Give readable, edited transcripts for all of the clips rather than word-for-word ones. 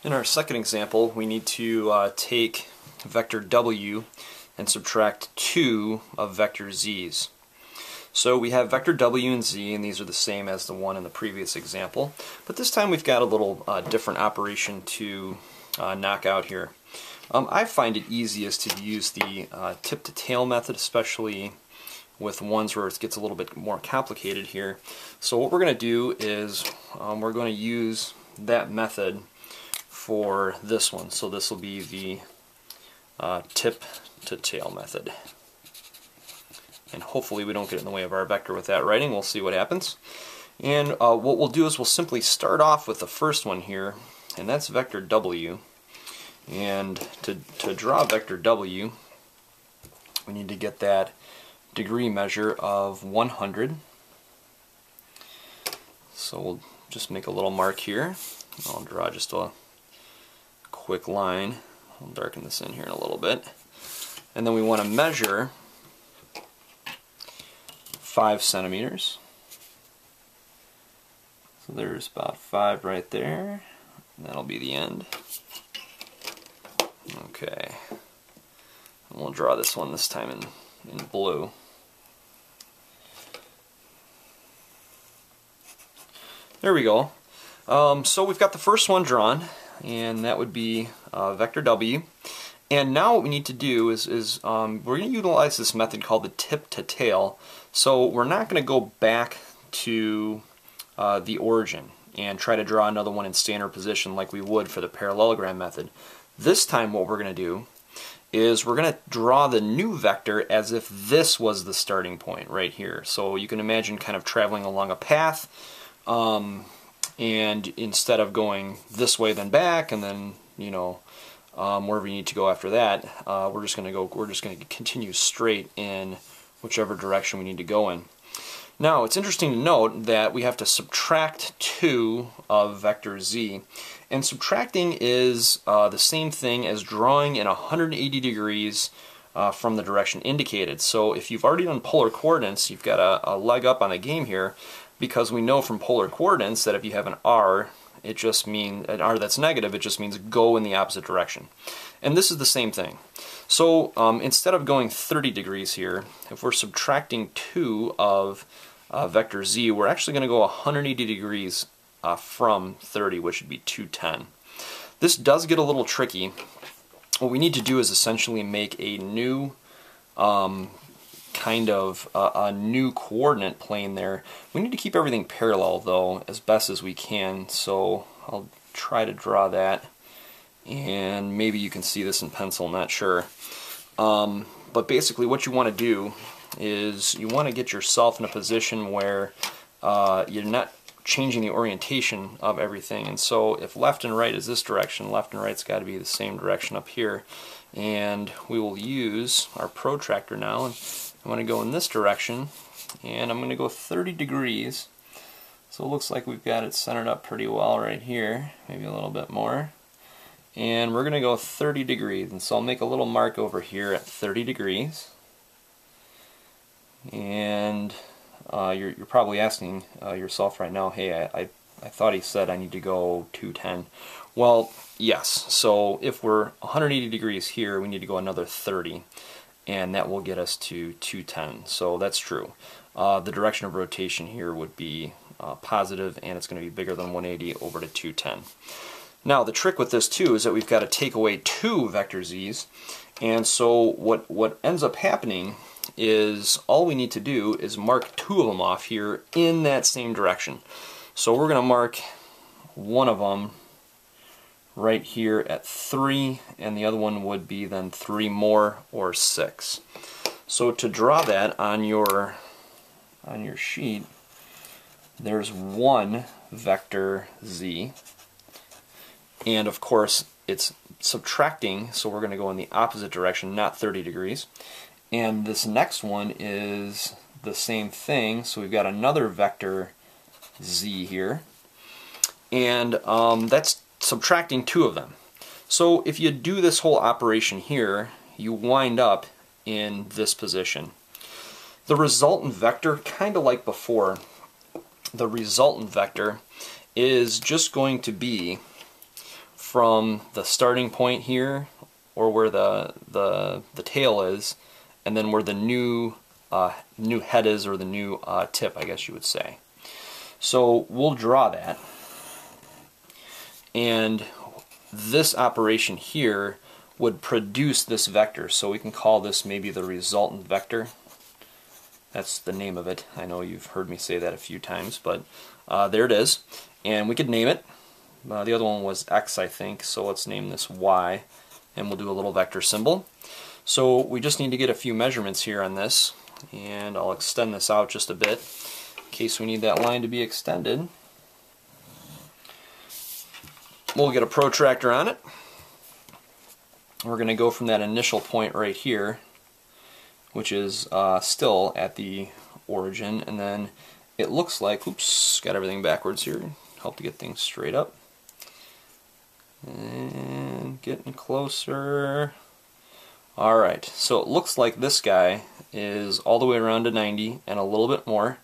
In our second example, we need to take vector w and subtract 2 of vector z's. So we have vector w and z, and these are the same as the one in the previous example, but this time we've got a little different operation to knock out here. I find it easiest to use the tip to tail method, especially with ones where it gets a little bit more complicated here. So what we're going to do is we're going to use that method for this one. So this will be the tip to tail method. And hopefully we don't get in the way of our vector with that writing. We'll see what happens. And what we'll do is we'll simply start off with the first one here, and that's vector w. And to draw vector w, we need to get that degree measure of 100. So we'll just make a little mark here. I'll draw just a quick line. I'll darken this in here in a little bit. And then we want to measure 5 centimeters. So there's about 5 right there. And that'll be the end. Okay. And we'll draw this one this time in blue. There we go. So we've got the first one drawn, and that would be vector w. And now what we need to do is we're going to utilize this method called the tip to tail. So we're not going to go back to the origin and try to draw another one in standard position like we would for the parallelogram method. This time what we're going to do is we're going to draw the new vector as if this was the starting point right here. So you can imagine kind of traveling along a path, and instead of going this way then back and then wherever you need to go after that, we're just going to continue straight in whichever direction we need to go in. Now it's interesting to note that we have to subtract 2 of vector z, and subtracting is the same thing as drawing in 180 degrees from the direction indicated. So if you've already done polar coordinates, you've got a leg up on the game here, because we know from polar coordinates that if you have an r, it just means an r that's negative, it just means go in the opposite direction. And this is the same thing. So instead of going 30 degrees here, if we're subtracting 2 of vector z, we're actually going to go 180 degrees from 30, which would be 210. This does get a little tricky. What we need to do is essentially make a new kind of a new coordinate plane there. We need to keep everything parallel though as best as we can, so I'll try to draw that, and maybe you can see this in pencil, not sure. But basically what you want to do is you want to get yourself in a position where you're not changing the orientation of everything. And so if left and right is this direction, left and right's got to be the same direction up here. And we will use our protractor now, and I'm going to go in this direction, and I'm going to go 30 degrees. So it looks like we've got it centered up pretty well right here, maybe a little bit more. And we're going to go 30 degrees, and so I'll make a little mark over here at 30 degrees. And you're probably asking yourself right now, hey, I thought he said I need to go 210. Well, yes, so if we're 180 degrees here, we need to go another 30, and that will get us to 210. So that's true. The direction of rotation here would be positive, and it's going to be bigger than 180 over to 210. Now the trick with this too is that we've got to take away 2 vector z's, and so what ends up happening is all we need to do is mark 2 of them off here in that same direction. So we're going to mark one of them right here at 3, and the other one would be then 3 more, or 6. So to draw that on your sheet, there's 1 vector z, and of course it's subtracting, so we're going to go in the opposite direction, not 30 degrees. And this next one is the same thing, so we've got another vector z here, and that's subtracting 2 of them. So if you do this whole operation here, you wind up in this position. The resultant vector, kind of like before, the resultant vector is just going to be from the starting point here, or where the tail is, and then where the new head is, or the new tip, I guess you would say. So we'll draw that, and this operation here would produce this vector, so we can call this maybe the resultant vector. That's the name of it. I know you've heard me say that a few times, but there it is. And we could name it. The other one was X, I think, so let's name this Y, and we'll do a little vector symbol. So we just need to get a few measurements here on this, and I'll extend this out just a bit in case we need that line to be extended. We'll get a protractor on it. We're going to go from that initial point right here, which is still at the origin, and then it looks like, oops, got everything backwards here, help to get things straight up. And getting closer. Alright, so it looks like this guy is all the way around to 90 and a little bit more.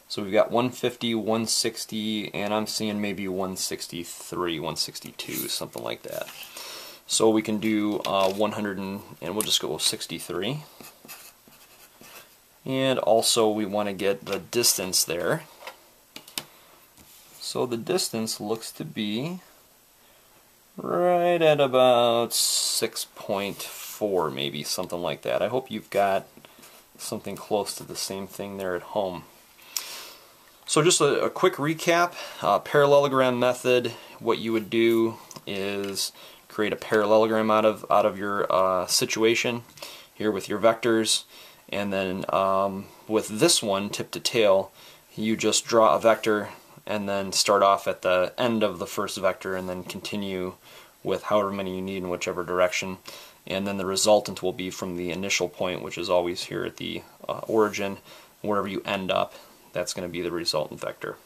So we've got 150, 160, and I'm seeing maybe 163, 162, something like that. So we can do 100 and we'll just go with 63. And also we want to get the distance there. So the distance looks to be right at about 6.4, maybe, something like that. I hope you've got something close to the same thing there at home. So just a quick recap, parallelogram method, what you would do is create a parallelogram out of your situation here with your vectors, and then with this one, tip to tail, you just draw a vector and then start off at the end of the first vector and then continue with however many you need in whichever direction, and then the resultant will be from the initial point, which is always here at the origin. Wherever you end up, that's going to be the resultant vector.